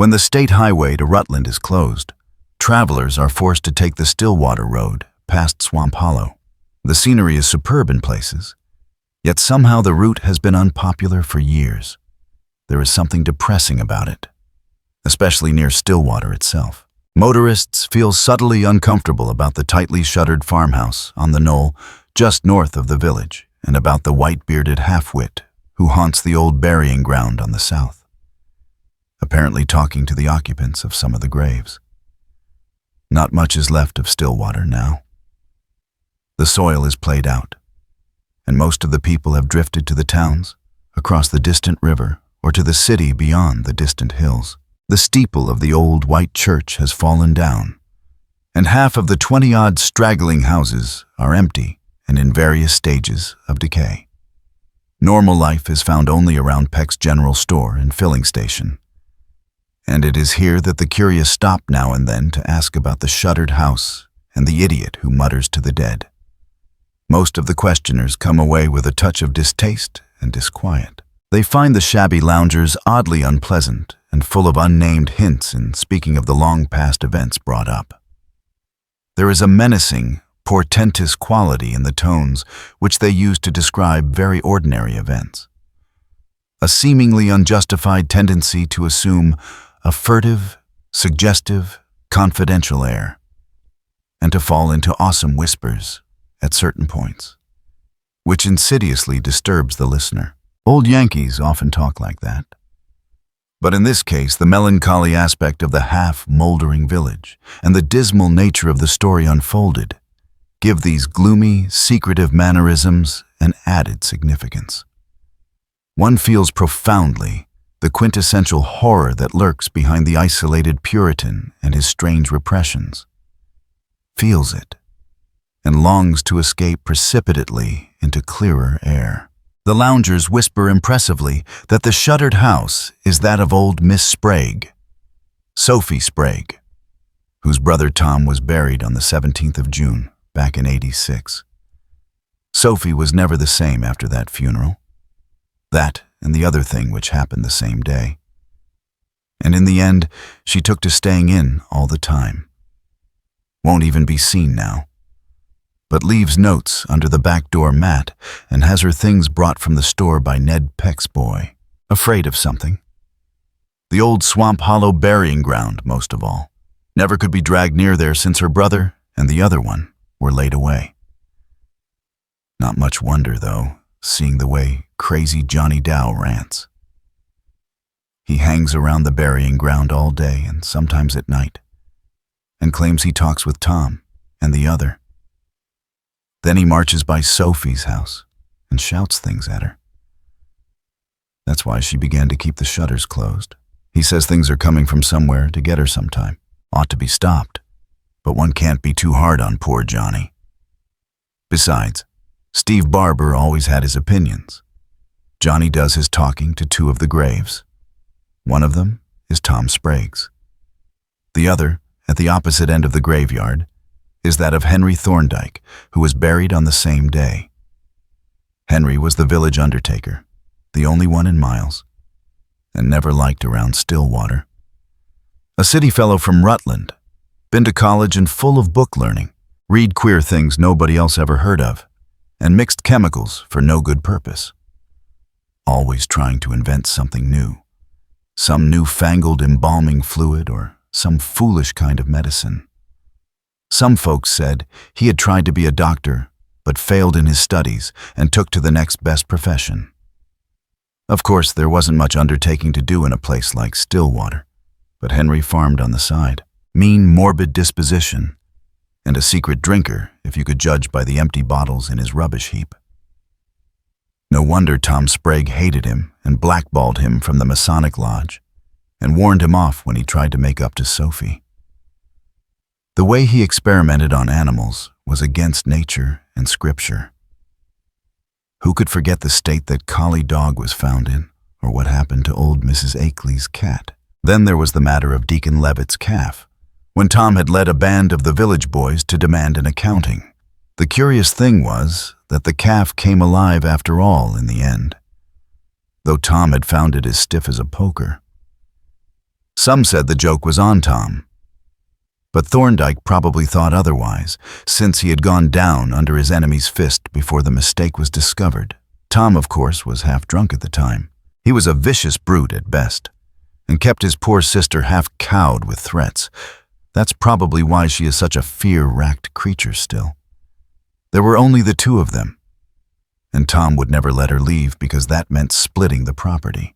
When the state highway to Rutland is closed, travelers are forced to take the Stillwater road past Swamp Hollow. The scenery is superb in places, yet somehow the route has been unpopular for years. There is something depressing about it, especially near Stillwater itself. Motorists feel subtly uncomfortable about the tightly shuttered farmhouse on the knoll just north of the village, and about the white-bearded half-wit who haunts the old burying ground on the south, apparently talking to the occupants of some of the graves. Not much is left of Stillwater now. The soil is played out, and most of the people have drifted to the towns, across the distant river, or to the city beyond the distant hills. The steeple of the old white church has fallen down, and half of the 20-odd straggling houses are empty and in various stages of decay. Normal life is found only around Peck's general store and filling station, and it is here that the curious stop now and then to ask about the shuttered house and the idiot who mutters to the dead. Most of the questioners come away with a touch of distaste and disquiet. They find the shabby loungers oddly unpleasant and full of unnamed hints in speaking of the long-past events brought up. There is a menacing, portentous quality in the tones which they use to describe very ordinary events. A seemingly unjustified tendency to assume a furtive, suggestive, confidential air, and to fall into awesome whispers at certain points, which insidiously disturbs the listener. Old Yankees often talk like that. But in this case, the melancholy aspect of the half-moldering village and the dismal nature of the story unfolded give these gloomy, secretive mannerisms an added significance. One feels profoundly the quintessential horror that lurks behind the isolated Puritan and his strange repressions, feels it, and longs to escape precipitately into clearer air. The loungers whisper impressively that the shuttered house is that of old Miss Sprague, Sophie Sprague, whose brother Tom was buried on the 17th of June, back in '86. Sophie was never the same after that funeral. That and the other thing which happened the same day. And in the end, she took to staying in all the time. Won't even be seen now, but leaves notes under the back door mat and has her things brought from the store by Ned Peck's boy, afraid of something. The old Swamp Hollow burying ground, most of all. Never could be dragged near there since her brother and the other one were laid away. Not much wonder, though, seeing the way crazy Johnny Dow rants. He hangs around the burying ground all day and sometimes at night, and claims he talks with Tom and the other. Then he marches by Sophie's house and shouts things at her. That's why she began to keep the shutters closed. He says things are coming from somewhere to get her sometime. Ought to be stopped, but one can't be too hard on poor Johnny. Besides, Steve Barber always had his opinions. Johnny does his talking to two of the graves. One of them is Tom Sprague's. The other, at the opposite end of the graveyard, is that of Henry Thorndike, who was buried on the same day. Henry was the village undertaker, the only one in Miles, and never liked around Stillwater. A city fellow from Rutland, been to college and full of book learning, read queer things nobody else ever heard of, and mixed chemicals for no good purpose. Always trying to invent something new, some newfangled embalming fluid or some foolish kind of medicine. Some folks said he had tried to be a doctor, but failed in his studies and took to the next best profession. Of course, there wasn't much undertaking to do in a place like Stillwater, but Henry farmed on the side. Mean, morbid disposition, and a secret drinker, if you could judge by the empty bottles in his rubbish heap. No wonder Tom Sprague hated him and blackballed him from the Masonic Lodge, and warned him off when he tried to make up to Sophie. The way he experimented on animals was against nature and scripture. Who could forget the state that Collie Dog was found in, or what happened to old Mrs. Akeley's cat? Then there was the matter of Deacon Levitt's calf, when Tom had led a band of the village boys to demand an accounting. The curious thing was that the calf came alive after all in the end, though Tom had found it as stiff as a poker. Some said the joke was on Tom, but Thorndike probably thought otherwise, since he had gone down under his enemy's fist before the mistake was discovered. Tom, of course, was half drunk at the time. He was a vicious brute at best, and kept his poor sister half cowed with threats. That's probably why she is such a fear-racked creature still. There were only the two of them, and Tom would never let her leave because that meant splitting the property.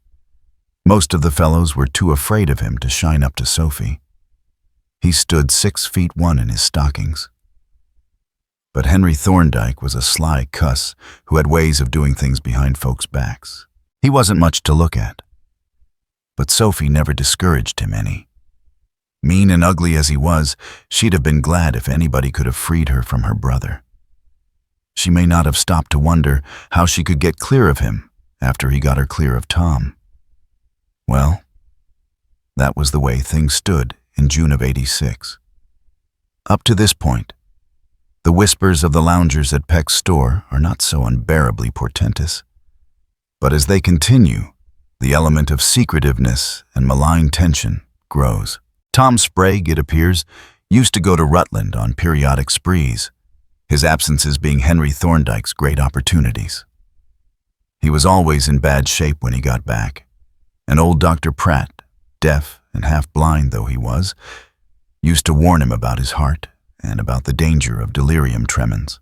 Most of the fellows were too afraid of him to shine up to Sophie. He stood 6'1" in his stockings. But Henry Thorndike was a sly cuss who had ways of doing things behind folks' backs. He wasn't much to look at, but Sophie never discouraged him any. Mean and ugly as he was, she'd have been glad if anybody could have freed her from her brother. She may not have stopped to wonder how she could get clear of him after he got her clear of Tom. Well, that was the way things stood in June of '86. Up to this point, the whispers of the loungers at Peck's store are not so unbearably portentous. But as they continue, the element of secretiveness and malign tension grows. Tom Sprague, it appears, used to go to Rutland on periodic sprees, his absences being Henry Thorndike's great opportunities. He was always in bad shape when he got back, and old Dr. Pratt, deaf and half-blind though he was, used to warn him about his heart and about the danger of delirium tremens.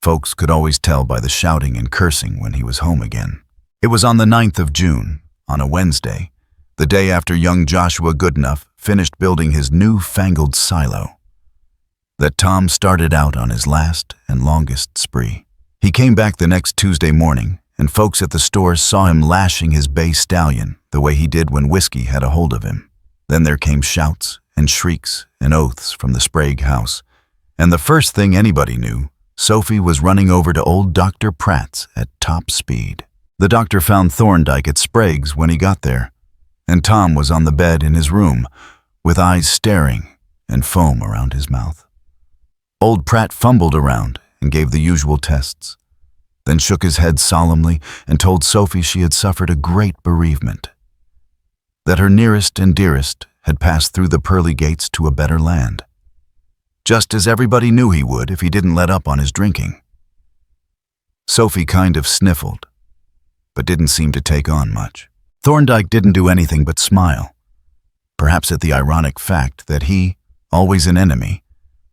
Folks could always tell by the shouting and cursing when he was home again. It was on the 9th of June, on a Wednesday, the day after young Joshua Goodenough finished building his new-fangled silo, that Tom started out on his last and longest spree. He came back the next Tuesday morning, and folks at the store saw him lashing his bay stallion the way he did when whiskey had a hold of him. Then there came shouts and shrieks and oaths from the Sprague house, and the first thing anybody knew, Sophie was running over to old Dr. Pratt's at top speed. The doctor found Thorndike at Sprague's when he got there, and Tom was on the bed in his room, with eyes staring and foam around his mouth. Old Pratt fumbled around and gave the usual tests, then shook his head solemnly and told Sophie she had suffered a great bereavement, that her nearest and dearest had passed through the pearly gates to a better land, just as everybody knew he would if he didn't let up on his drinking. Sophie kind of sniffled, but didn't seem to take on much. Thorndike didn't do anything but smile, perhaps at the ironic fact that he, always an enemy,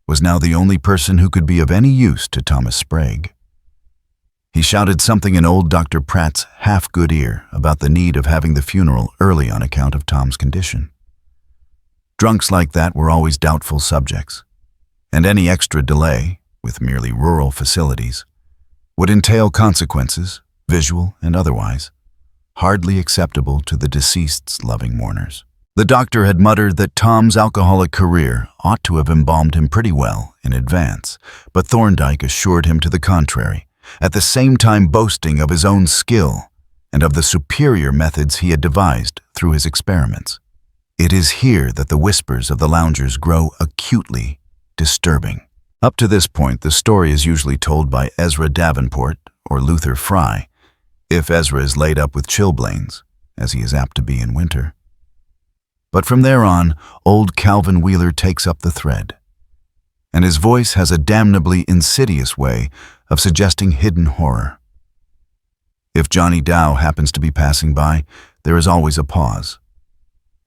was now the only person who could be of any use to Thomas Sprague. He shouted something in old Dr. Pratt's half-good ear about the need of having the funeral early on account of Tom's condition. Drunks like that were always doubtful subjects, and any extra delay, with merely rural facilities, would entail consequences, visual and otherwise, hardly acceptable to the deceased's loving mourners. The doctor had muttered that Tom's alcoholic career ought to have embalmed him pretty well in advance, but Thorndike assured him to the contrary, at the same time boasting of his own skill and of the superior methods he had devised through his experiments. It is here that the whispers of the loungers grow acutely disturbing. Up to this point, the story is usually told by Ezra Davenport or Luther Fry, if Ezra is laid up with chilblains, as he is apt to be in winter. But from there on, old Calvin Wheeler takes up the thread, and his voice has a damnably insidious way of suggesting hidden horror. If Johnny Dow happens to be passing by, there is always a pause,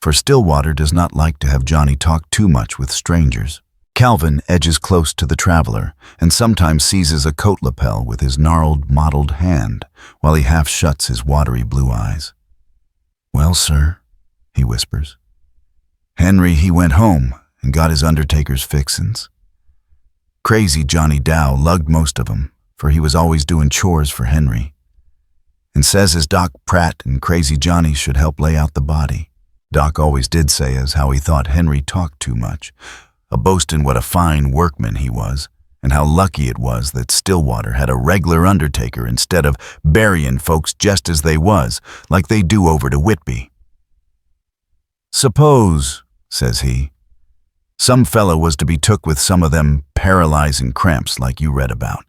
for Stillwater does not like to have Johnny talk too much with strangers. Calvin edges close to the traveler and sometimes seizes a coat lapel with his gnarled, mottled hand while he half shuts his watery blue eyes. "Well, sir," he whispers, "Henry, he went home and got his undertaker's fixins. Crazy Johnny Dow lugged most of 'em, for he was always doing chores for Henry, and says as Doc Pratt and Crazy Johnny should help lay out the body. Doc always did say as how he thought Henry talked too much, a boastin' what a fine workman he was, and how lucky it was that Stillwater had a reg'lar undertaker instead of buryin' folks just as they was, like they do over to Whitby. Suppose, says he, some fellow was to be took with some of them paralyzing cramps like you read about.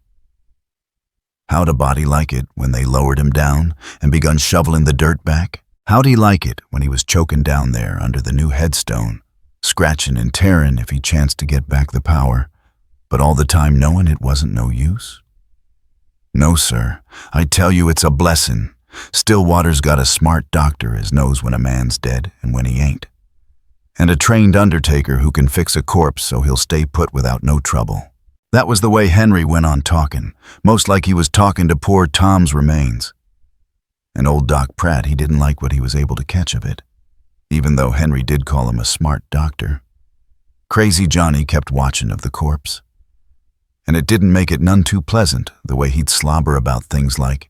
How'd a body like it when they lowered him down and begun shoveling the dirt back? How'd he like it when he was choking down there under the new headstone, scratching and tearing if he chanced to get back the power, but all the time knowing it wasn't no use? No, sir. I tell you it's a blessing. Stillwater's got a smart doctor as knows when a man's dead and when he ain't. And a trained undertaker who can fix a corpse so he'll stay put without no trouble. That was the way Henry went on talking, most like he was talking to poor Tom's remains. And old Doc Pratt, he didn't like what he was able to catch of it, even though Henry did call him a smart doctor. Crazy Johnny kept watching of the corpse. And it didn't make it none too pleasant, the way he'd slobber about things like,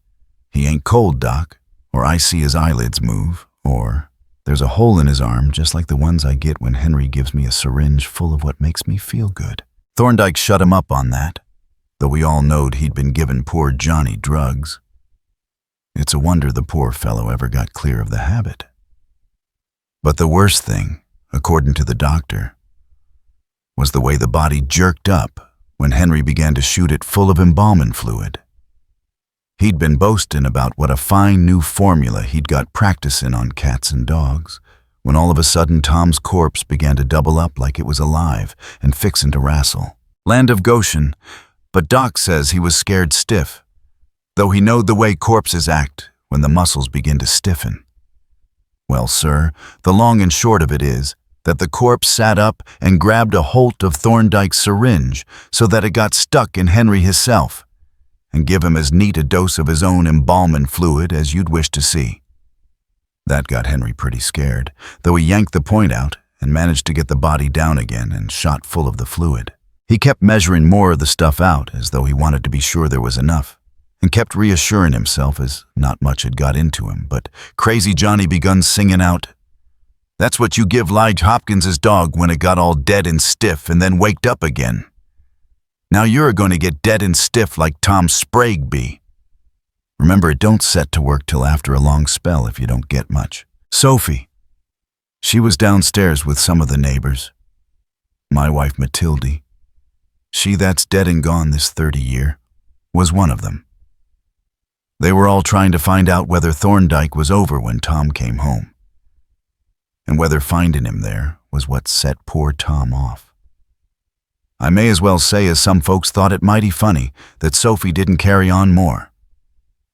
"He ain't cold, Doc," or "I see his eyelids move," or "There's a hole in his arm just like the ones I get when Henry gives me a syringe full of what makes me feel good." Thorndike shut him up on that, though we all knowed he'd been giving poor Johnny drugs. It's a wonder the poor fellow ever got clear of the habit. But the worst thing, according to the doctor, was the way the body jerked up when Henry began to shoot it full of embalming fluid. He'd been boasting about what a fine new formula he'd got practicing on cats and dogs, when all of a sudden Tom's corpse began to double up like it was alive and fixin' to wrastle. Land of Goshen, but Doc says he was scared stiff, though he knowed the way corpses act when the muscles begin to stiffen. Well, sir, the long and short of it is that the corpse sat up and grabbed a holt of Thorndike's syringe so that it got stuck in Henry hisself, and give him as neat a dose of his own embalming fluid as you'd wish to see. That got Henry pretty scared, though he yanked the point out and managed to get the body down again and shot full of the fluid. He kept measuring more of the stuff out as though he wanted to be sure there was enough, and kept reassuring himself as not much had got into him, but Crazy Johnny begun singing out, "That's what you give Lige Hopkins's dog when it got all dead and stiff and then waked up again. Now you're going to get dead and stiff like Tom Sprague be." Remember, it don't set to work till after a long spell if you don't get much. Sophie. She was downstairs with some of the neighbors. My wife Matilde, she that's dead and gone this 30 year, was one of them. They were all trying to find out whether Thorndike was over when Tom came home, and whether finding him there was what set poor Tom off. I may as well say as some folks thought it mighty funny that Sophie didn't carry on more,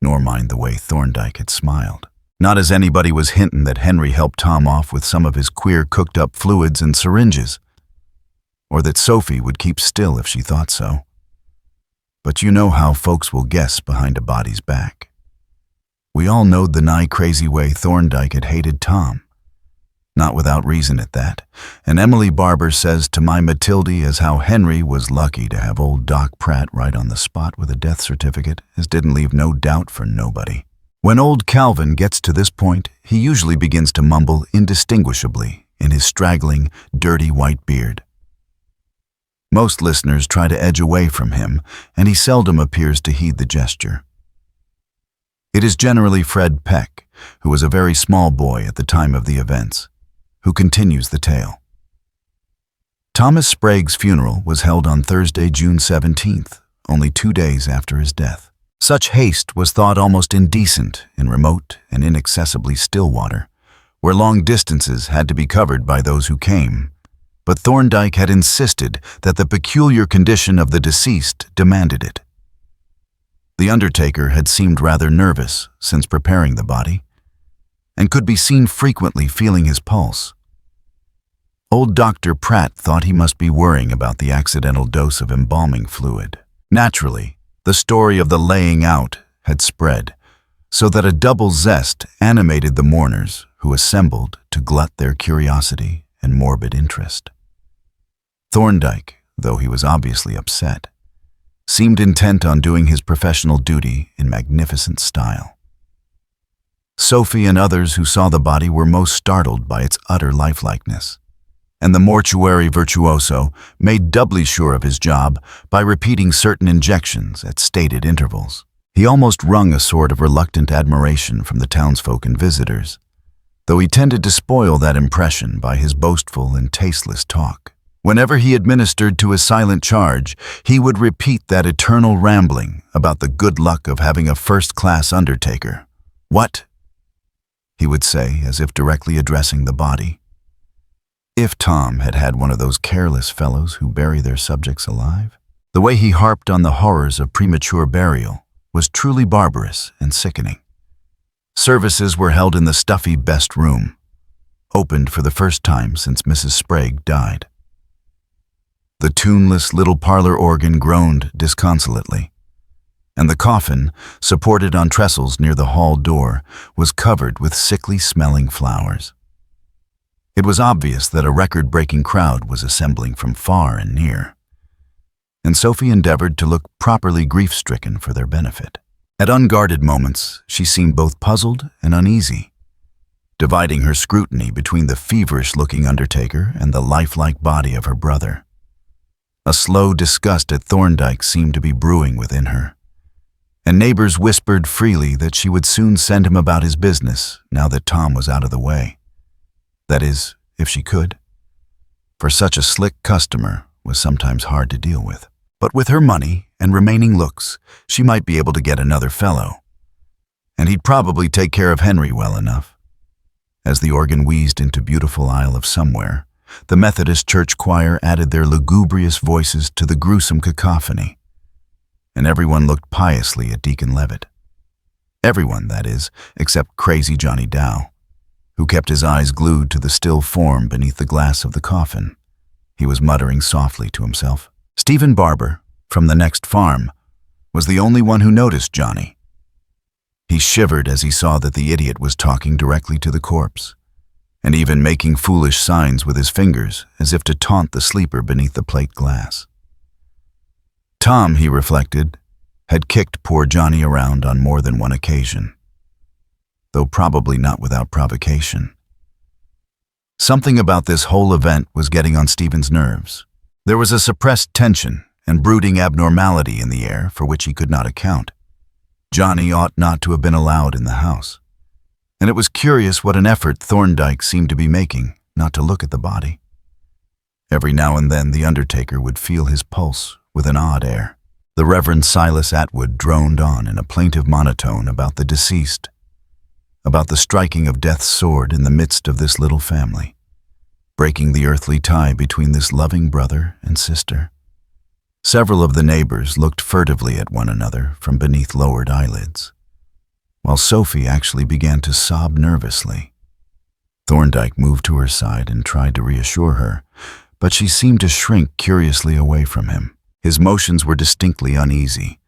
nor mind the way Thorndike had smiled. Not as anybody was hinting that Henry helped Tom off with some of his queer cooked-up fluids and syringes, or that Sophie would keep still if she thought so. But you know how folks will guess behind a body's back. We all knowed the nigh crazy way Thorndike had hated Tom. Not without reason at that, and Emily Barber says to my Matilde as how Henry was lucky to have old Doc Pratt right on the spot with a death certificate, as didn't leave no doubt for nobody. When old Calvin gets to this point, he usually begins to mumble indistinguishably in his straggling, dirty white beard. Most listeners try to edge away from him, and he seldom appears to heed the gesture. It is generally Fred Peck, who was a very small boy at the time of the events, who continues the tale. Thomas Sprague's funeral was held on Thursday, June 17th, only 2 days after his death. Such haste was thought almost indecent in remote and inaccessibly Stillwater, where long distances had to be covered by those who came, but Thorndike had insisted that the peculiar condition of the deceased demanded it. The undertaker had seemed rather nervous since preparing the body, and could be seen frequently feeling his pulse. Old Dr. Pratt thought he must be worrying about the accidental dose of embalming fluid. Naturally, the story of the laying out had spread, so that a double zest animated the mourners who assembled to glut their curiosity and morbid interest. Thorndike, though he was obviously upset, seemed intent on doing his professional duty in magnificent style. Sophie and others who saw the body were most startled by its utter lifelikeness, and the mortuary virtuoso made doubly sure of his job by repeating certain injections at stated intervals. He almost wrung a sort of reluctant admiration from the townsfolk and visitors, though he tended to spoil that impression by his boastful and tasteless talk. Whenever he administered to his silent charge, he would repeat that eternal rambling about the good luck of having a first-class undertaker. What? he would say, as if directly addressing the body. If Tom had had one of those careless fellows who bury their subjects alive, the way he harped on the horrors of premature burial was truly barbarous and sickening. Services were held in the stuffy best room, opened for the first time since Mrs. Sprague died. The tuneless little parlor organ groaned disconsolately, and the coffin, supported on trestles near the hall door, was covered with sickly-smelling flowers. It was obvious that a record-breaking crowd was assembling from far and near, and Sophie endeavored to look properly grief-stricken for their benefit. At unguarded moments, she seemed both puzzled and uneasy, dividing her scrutiny between the feverish-looking undertaker and the lifelike body of her brother. A slow disgust at Thorndike seemed to be brewing within her, and neighbors whispered freely that she would soon send him about his business now that Tom was out of the way. That is, if she could, for such a slick customer was sometimes hard to deal with. But with her money and remaining looks, she might be able to get another fellow, and he'd probably take care of Henry well enough. As the organ wheezed into Beautiful Isle of Somewhere, the Methodist church choir added their lugubrious voices to the gruesome cacophony, and everyone looked piously at Deacon Levitt. Everyone, that is, except crazy Johnny Dow, who kept his eyes glued to the still form beneath the glass of the coffin. He was muttering softly to himself. Stephen Barber, from the next farm, was the only one who noticed Johnny. He shivered as he saw that the idiot was talking directly to the corpse, and even making foolish signs with his fingers as if to taunt the sleeper beneath the plate glass. Tom, he reflected, had kicked poor Johnny around on more than one occasion, though probably not without provocation. Something about this whole event was getting on Stephen's nerves. There was a suppressed tension and brooding abnormality in the air for which he could not account. Johnny ought not to have been allowed in the house, and it was curious what an effort Thorndike seemed to be making not to look at the body. Every now and then the undertaker would feel his pulse with an odd air. The Reverend Silas Atwood droned on in a plaintive monotone about the deceased, about the striking of death's sword in the midst of this little family, breaking the earthly tie between this loving brother and sister. Several of the neighbors looked furtively at one another from beneath lowered eyelids, while Sophie actually began to sob nervously. Thorndike moved to her side and tried to reassure her, but she seemed to shrink curiously away from him. His motions were distinctly uneasy,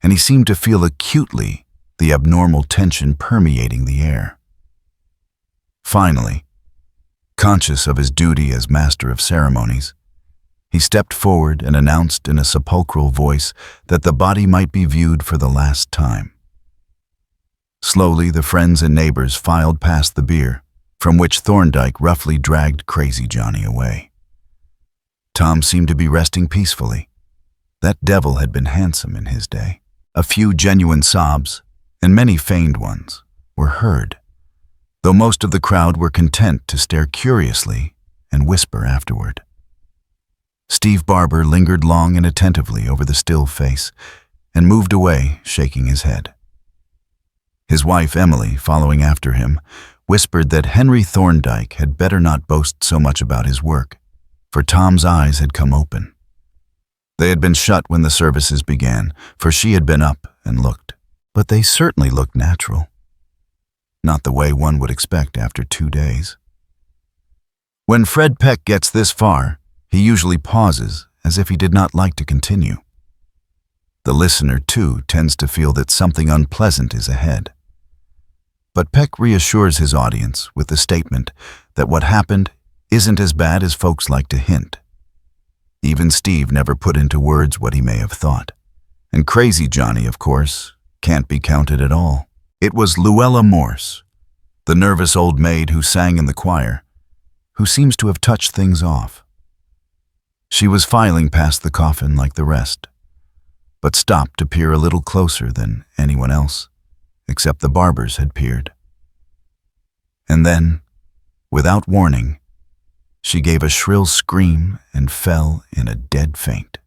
and he seemed to feel acutely the abnormal tension permeating the air. Finally, conscious of his duty as master of ceremonies, he stepped forward and announced in a sepulchral voice that the body might be viewed for the last time. Slowly, the friends and neighbors filed past the bier, from which Thorndike roughly dragged crazy Johnny away. Tom seemed to be resting peacefully. That devil had been handsome in his day. A few genuine sobs, and many feigned ones, were heard, though most of the crowd were content to stare curiously and whisper afterward. Steve Barber lingered long and attentively over the still face and moved away, shaking his head. His wife, Emily, following after him, whispered that Henry Thorndike had better not boast so much about his work, for Tom's eyes had come open. They had been shut when the services began, for she had been up and looked, but they certainly looked natural. Not the way one would expect after 2 days. When Fred Peck gets this far, he usually pauses as if he did not like to continue. The listener, too, tends to feel that something unpleasant is ahead. But Peck reassures his audience with the statement that what happened isn't as bad as folks like to hint. Even Steve never put into words what he may have thought. And crazy Johnny, of course, can't be counted at all. It was Luella Morse, the nervous old maid who sang in the choir, who seems to have touched things off. She was filing past the coffin like the rest, but stopped to peer a little closer than anyone else, except the Barbers had peered. And then, without warning, she gave a shrill scream and fell in a dead faint.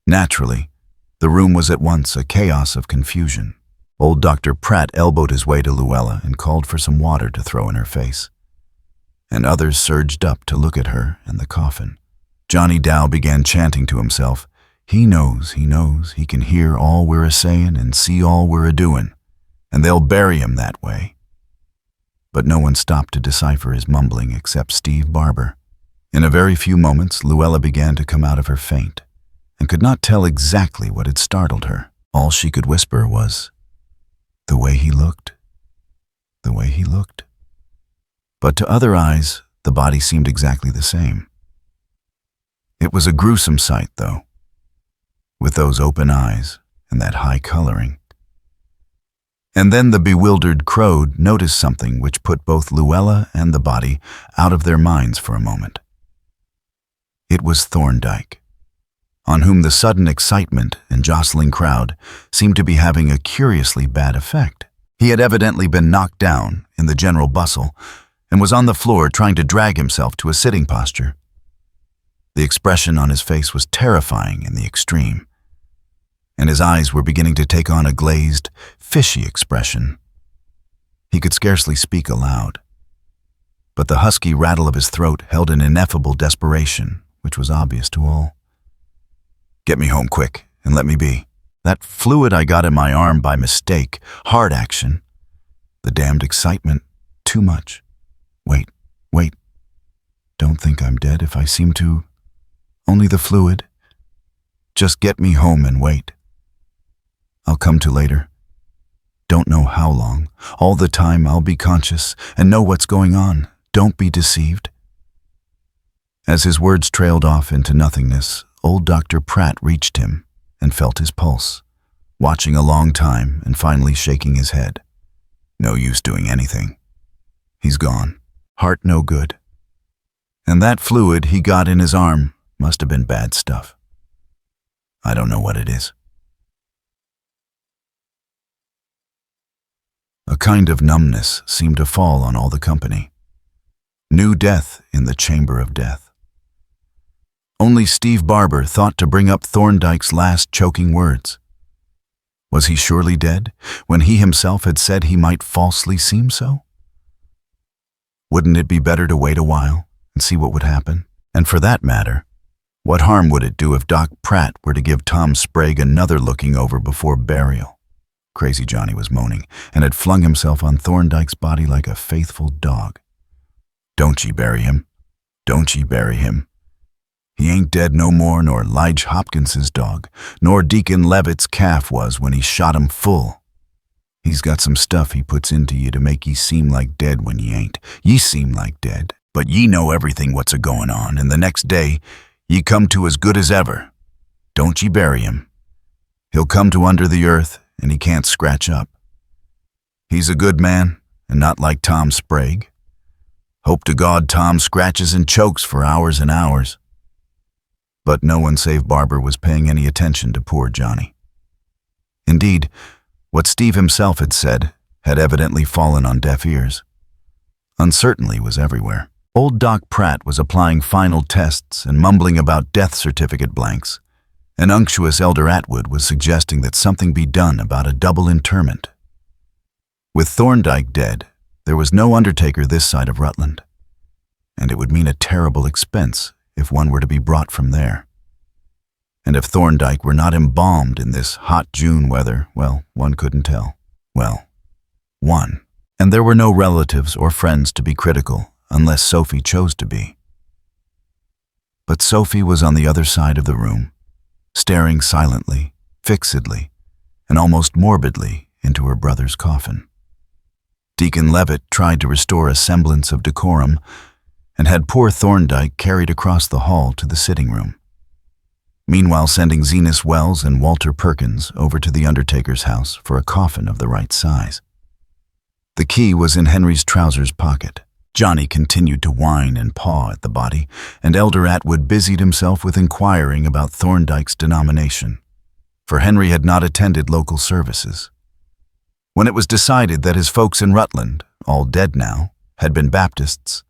Naturally, the room was at once a chaos of confusion. Old Dr. Pratt elbowed his way to Luella and called for some water to throw in her face. And others surged up to look at her and the coffin. Johnny Dow began chanting to himself, he knows, he can hear all we're a-sayin' and see all we're a-doin', and they'll bury him that way. But no one stopped to decipher his mumbling except Steve Barber. In a very few moments, Luella began to come out of her faint, and could not tell exactly what had startled her. All she could whisper was, the way he looked, the way he looked. But to other eyes, the body seemed exactly the same. It was a gruesome sight, though, with those open eyes and that high coloring. And then the bewildered Crowd noticed something which put both Luella and the body out of their minds for a moment. It was Thorndike, on whom the sudden excitement and jostling crowd seemed to be having a curiously bad effect. He had evidently been knocked down in the general bustle and was on the floor trying to drag himself to a sitting posture. The expression on his face was terrifying in the extreme, and his eyes were beginning to take on a glazed, fishy expression. He could scarcely speak aloud, but the husky rattle of his throat held an ineffable desperation, which was obvious to all. Get me home quick and let me be. That fluid I got in my arm by mistake, heart action. The damned excitement, too much. Wait. Don't think I'm dead if I seem to. Only the fluid. Just get me home and wait. I'll come to later. Don't know how long. All the time I'll be conscious and know what's going on. Don't be deceived. As his words trailed off into nothingness, old Dr. Pratt reached him and felt his pulse, watching a long time and finally shaking his head. No use doing anything. He's gone. Heart no good. And that fluid he got in his arm must have been bad stuff. I don't know what it is. A kind of numbness seemed to fall on all the company. New death in the chamber of death. Only Steve Barber thought to bring up Thorndike's last choking words. Was he surely dead when he himself had said he might falsely seem so? Wouldn't it be better to wait a while and see what would happen? And for that matter, what harm would it do if Doc Pratt were to give Tom Sprague another looking over before burial? Crazy Johnny was moaning and had flung himself on Thorndike's body like a faithful dog. Don't ye bury him. Don't ye bury him. He ain't dead no more nor Lige Hopkins's dog, nor Deacon Levitt's calf was when he shot him full. He's got some stuff he puts into ye to make ye seem like dead when ye ain't. Ye seem like dead, but ye know everything what's a-goin' on, and the next day ye come to as good as ever. Don't ye bury him. He'll come to under the earth, and he can't scratch up. He's a good man, and not like Tom Sprague. Hope to God Tom scratches and chokes for hours and hours. But no one save Barber was paying any attention to poor Johnny. Indeed, what Steve himself had said had evidently fallen on deaf ears. Uncertainty was everywhere. Old Doc Pratt was applying final tests and mumbling about death certificate blanks, and unctuous Elder Atwood was suggesting that something be done about a double interment. With Thorndike dead, there was no undertaker this side of Rutland, and it would mean a terrible expense if one were to be brought from there. And if Thorndike were not embalmed in this hot June weather, well, one couldn't tell. Well, one. And there were no relatives or friends to be critical, unless Sophie chose to be. But Sophie was on the other side of the room, staring silently, fixedly, and almost morbidly into her brother's coffin. Deacon Levitt tried to restore a semblance of decorum and had poor Thorndike carried across the hall to the sitting room, meanwhile sending Zenas Wells and Walter Perkins over to the undertaker's house for a coffin of the right size. The key was in Henry's trousers pocket. Johnny continued to whine and paw at the body, and Elder Atwood busied himself with inquiring about Thorndike's denomination, for Henry had not attended local services. When it was decided that his folks in Rutland, all dead now, had been Baptists,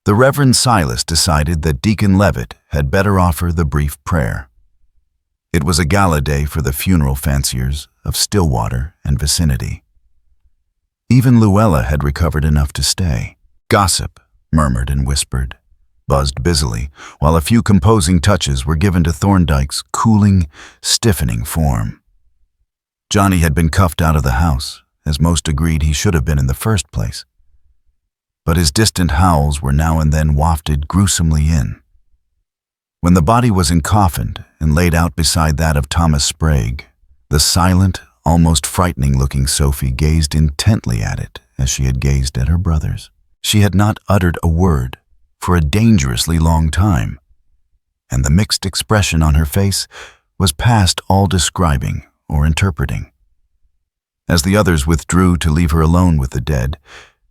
the Reverend Silas decided that Deacon Levitt had better offer the brief prayer. It was a gala day for the funeral fanciers of Stillwater and vicinity. Even Luella had recovered enough to stay. Gossip murmured and whispered, buzzed busily, while a few composing touches were given to Thorndike's cooling, stiffening form. Johnny had been cuffed out of the house, as most agreed he should have been in the first place. But his distant howls were now and then wafted gruesomely in. When the body was encoffined and laid out beside that of Thomas Sprague, the silent, almost frightening-looking Sophie gazed intently at it as she had gazed at her brothers. She had not uttered a word for a dangerously long time, and the mixed expression on her face was past all describing or interpreting. As the others withdrew to leave her alone with the dead,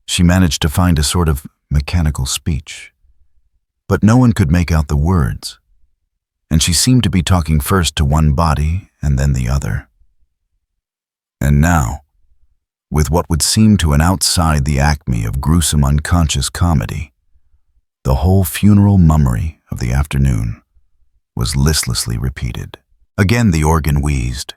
she managed to find a sort of mechanical speech. But no one could make out the words, and she seemed to be talking first to one body and then the other. And now, with what would seem to an outside the acme of gruesome unconscious comedy, the whole funeral mummery of the afternoon was listlessly repeated. Again the organ wheezed.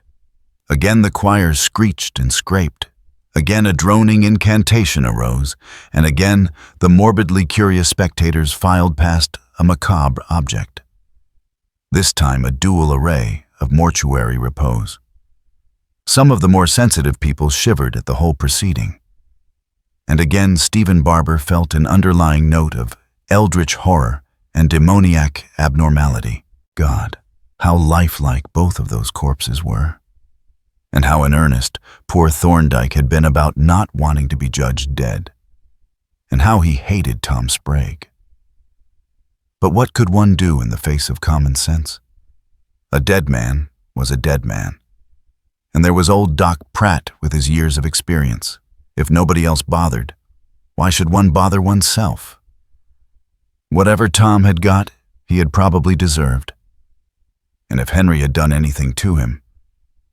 Again the choir screeched and scraped. Again a droning incantation arose, and again the morbidly curious spectators filed past a macabre object. This time a dual array of mortuary repose. Some of the more sensitive people shivered at the whole proceeding. And again Stephen Barber felt an underlying note of eldritch horror and demoniac abnormality. God, how lifelike both of those corpses were. And how in earnest poor Thorndike had been about not wanting to be judged dead. And how he hated Tom Sprague. But what could one do in the face of common sense? A dead man was a dead man. And there was old Doc Pratt with his years of experience. If nobody else bothered, why should one bother oneself? Whatever Tom had got, he had probably deserved. And if Henry had done anything to him,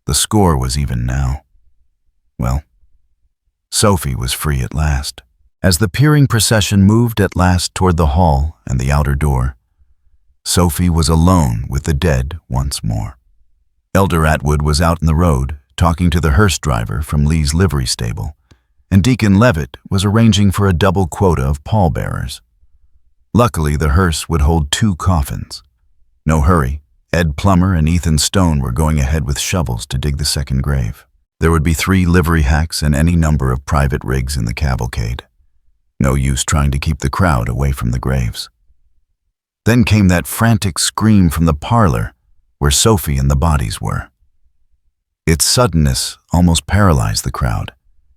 the score was even now. Well, Sophie was free at last. As the peering procession moved at last toward the hall and the outer door, Sophie was alone with the dead once more. Elder Atwood was out in the road, talking to the hearse driver from Lee's livery stable, and Deacon Levitt was arranging for a double quota of pallbearers. Luckily, the hearse would hold 2 coffins. No hurry. Ed Plummer and Ethan Stone were going ahead with shovels to dig the second grave. There would be 3 livery hacks and any number of private rigs in the cavalcade. No use trying to keep the crowd away from the graves. Then came that frantic scream from the parlor where Sophie and the bodies were. Its suddenness almost paralyzed the crowd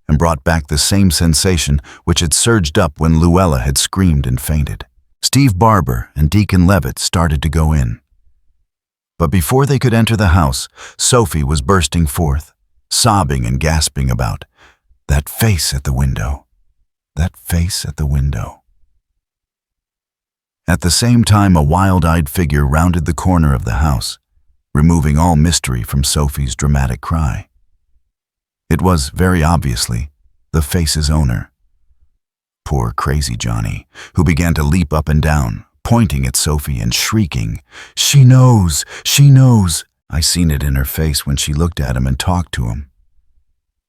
and brought back the same sensation which had surged up when Luella had screamed and fainted. Steve Barber and Deacon Levitt started to go in. But before they could enter the house, Sophie was bursting forth, sobbing and gasping about, "That face at the window, that face at the window." At the same time, a wild-eyed figure rounded the corner of the house, removing all mystery from Sophie's dramatic cry. It was, very obviously, the face's owner. Poor crazy Johnny, who began to leap up and down, pointing at Sophie and shrieking, "She knows! She knows!" I seen it in her face when she looked at him and talked to him.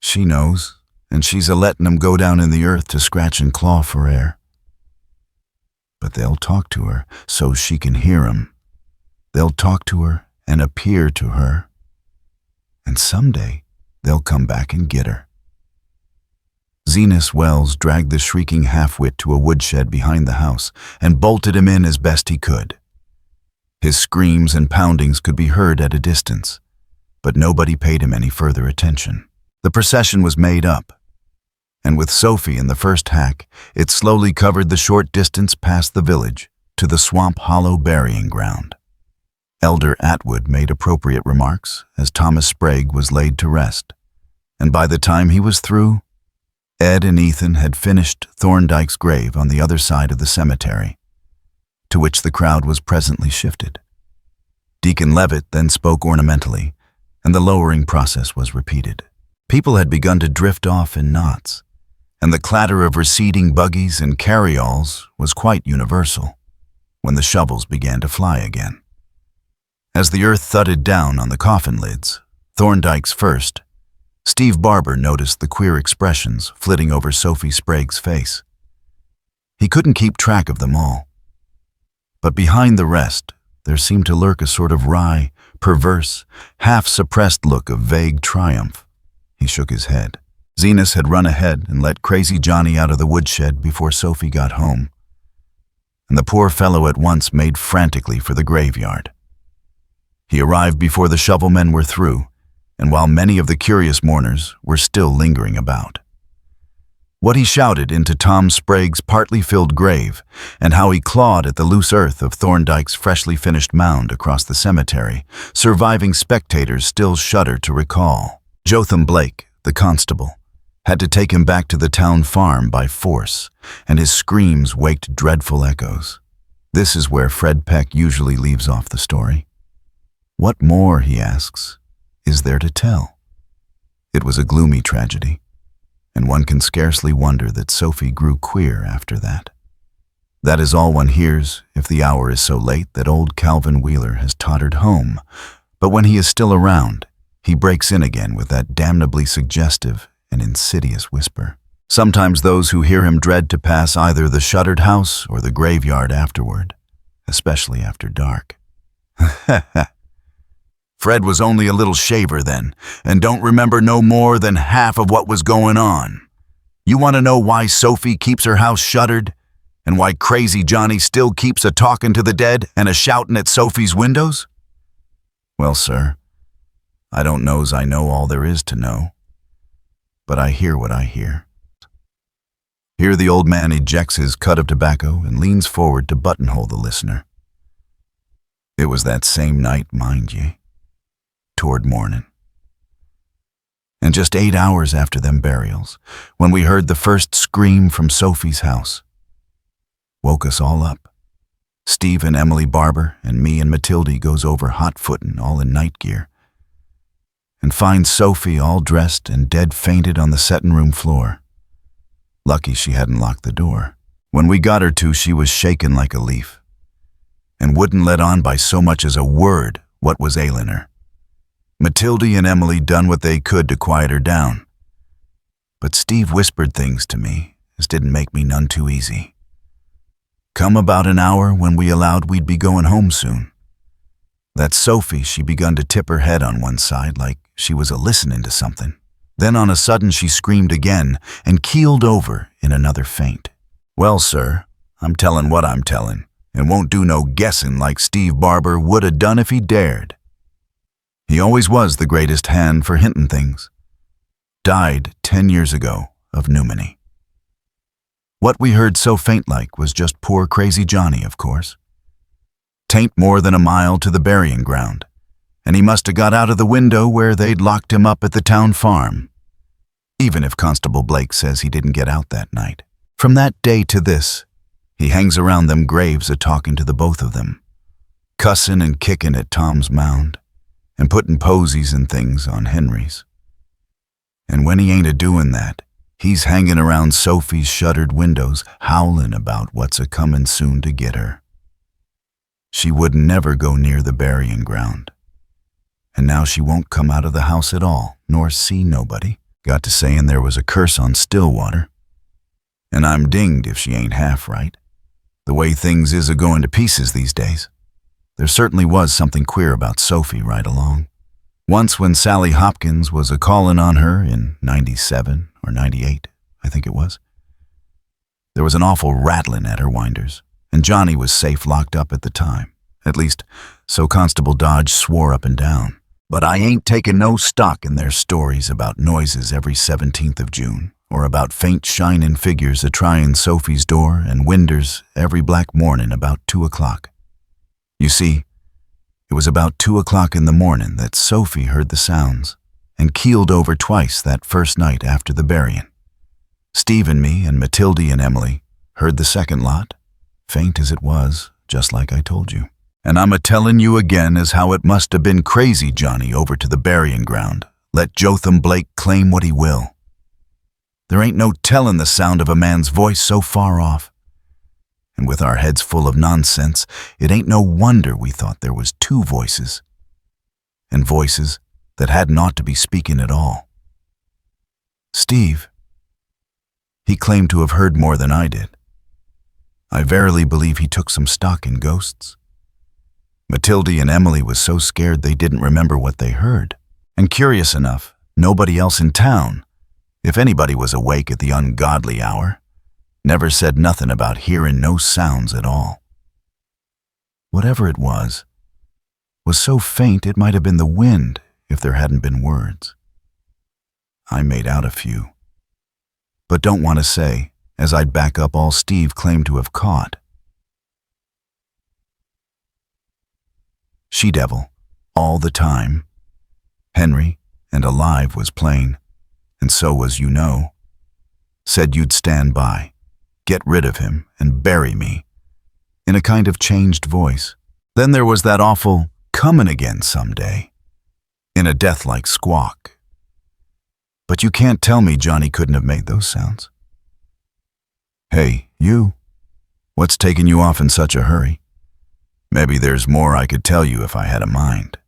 She knows, and she's a-letting him go down in the earth to scratch and claw for air. But they'll talk to her so she can hear him. They'll talk to her and appear to her. And someday they'll come back and get her. Zenas Wells dragged the shrieking half-wit to a woodshed behind the house and bolted him in as best he could. His screams and poundings could be heard at a distance, but nobody paid him any further attention. The procession was made up, and with Sophie in the first hack, it slowly covered the short distance past the village to the Swamp Hollow burying ground. Elder Atwood made appropriate remarks as Thomas Sprague was laid to rest, and by the time he was through, Ed and Ethan had finished Thorndike's grave on the other side of the cemetery, to which the crowd was presently shifted. Deacon Levitt then spoke ornamentally, and the lowering process was repeated. People had begun to drift off in knots, and the clatter of receding buggies and carryalls was quite universal when the shovels began to fly again. As the earth thudded down on the coffin lids, Thorndike's first, Steve Barber noticed the queer expressions flitting over Sophie Sprague's face. He couldn't keep track of them all. But behind the rest, there seemed to lurk a sort of wry, perverse, half-suppressed look of vague triumph. He shook his head. Zenas had run ahead and let crazy Johnny out of the woodshed before Sophie got home, and the poor fellow at once made frantically for the graveyard. He arrived before the shovelmen were through, and while many of the curious mourners were still lingering about. What he shouted into Tom Sprague's partly filled grave, and how he clawed at the loose earth of Thorndike's freshly finished mound across the cemetery, surviving spectators still shudder to recall. Jotham Blake, the constable, had to take him back to the town farm by force, and his screams waked dreadful echoes. This is where Fred Peck usually leaves off the story. What more, he asks, is there to tell? It was a gloomy tragedy, and one can scarcely wonder that Sophie grew queer after that. That is all one hears if the hour is so late that old Calvin Wheeler has tottered home, but when he is still around, he breaks in again with that damnably suggestive and insidious whisper. Sometimes those who hear him dread to pass either the shuttered house or the graveyard afterward, especially after dark. Fred was only a little shaver then, and don't remember no more than half of what was going on. You want to know why Sophie keeps her house shuttered? And why crazy Johnny still keeps a-talking to the dead and a-shouting at Sophie's windows? Well, sir, I don't know's I know all there is to know, but I hear what I hear. Here the old man ejects his cut of tobacco and leans forward to buttonhole the listener. It was that same night, mind ye, toward morning. And just 8 hours after them burials, when we heard the first scream from Sophie's house. Woke us all up. Steve and Emily Barber and me and Matilde goes over hot-footin' all in night gear, and finds Sophie all dressed and dead fainted on the settin' room floor. Lucky she hadn't locked the door. When we got her to, she was shaken like a leaf, and wouldn't let on by so much as a word what was ailin' her. Matilde and Emily done what they could to quiet her down, but Steve whispered things to me as didn't make me none too easy. Come about an hour when we allowed we'd be going home soon. That Sophie, she begun to tip her head on one side like she was a-listening to something. Then on a sudden she screamed again and keeled over in another faint. Well, sir, I'm tellin' what I'm tellin', and won't do no guessin' like Steve Barber would ha' done if he dared. He always was the greatest hand for hintin' things. Died 10 years ago of pneumonia. What we heard so faint-like was just poor crazy Johnny, of course. 'Tain't more than a mile to the burying ground, and he must have got out of the window where they'd locked him up at the town farm, even if Constable Blake says he didn't get out that night. From that day to this, he hangs around them graves a-talking to the both of them, cussin' and kickin' at Tom's mound, and puttin' posies and things on Henry's. And when he ain't a-doin' that, he's hanging around Sophie's shuttered windows, howlin' about what's a-comin' soon to get her. She would never go near the burying ground, and now she won't come out of the house at all, nor see nobody. Got to sayin' there was a curse on Stillwater, and I'm dinged if she ain't half right. The way things is a-goin' to pieces these days. There certainly was something queer about Sophie right along. Once when Sally Hopkins was a-callin' on her in 97 or 98, I think it was, there was an awful rattlin' at her winders, and Johnny was safe locked up at the time. At least, so Constable Dodge swore up and down. But I ain't taking no stock in their stories about noises every 17th of June, or about faint shinin' figures a-tryin' Sophie's door and winders every black mornin' about 2 o'clock. You see, it was about 2 o'clock in the mornin' that Sophie heard the sounds, and keeled over twice that first night after the buryin'. Steve and me and Matilde and Emily heard the second lot, faint as it was, just like I told you. And I'm a-tellin' you again as how it must have been crazy Johnny over to the burying ground, let Jotham Blake claim what he will. There ain't no tellin' the sound of a man's voice so far off. And with our heads full of nonsense, it ain't no wonder we thought there was 2 voices, and voices that hadn't ought to be speaking at all. Steve. He claimed to have heard more than I did. I verily believe he took some stock in ghosts. Matilda and Emily was so scared they didn't remember what they heard. And curious enough, nobody else in town, if anybody was awake at the ungodly hour, never said nothing about hearing no sounds at all. Whatever it was so faint it might have been the wind if there hadn't been words. I made out a few, but don't want to say, as I'd back up all Steve claimed to have caught. She-devil, all the time. Henry, and alive was plain, and so was you know. Said you'd stand by, get rid of him, and bury me, in a kind of changed voice. Then there was that awful comin' again someday, in a death-like squawk. But you can't tell me Johnny couldn't have made those sounds. Hey, you, what's taking you off in such a hurry? Maybe there's more I could tell you if I had a mind.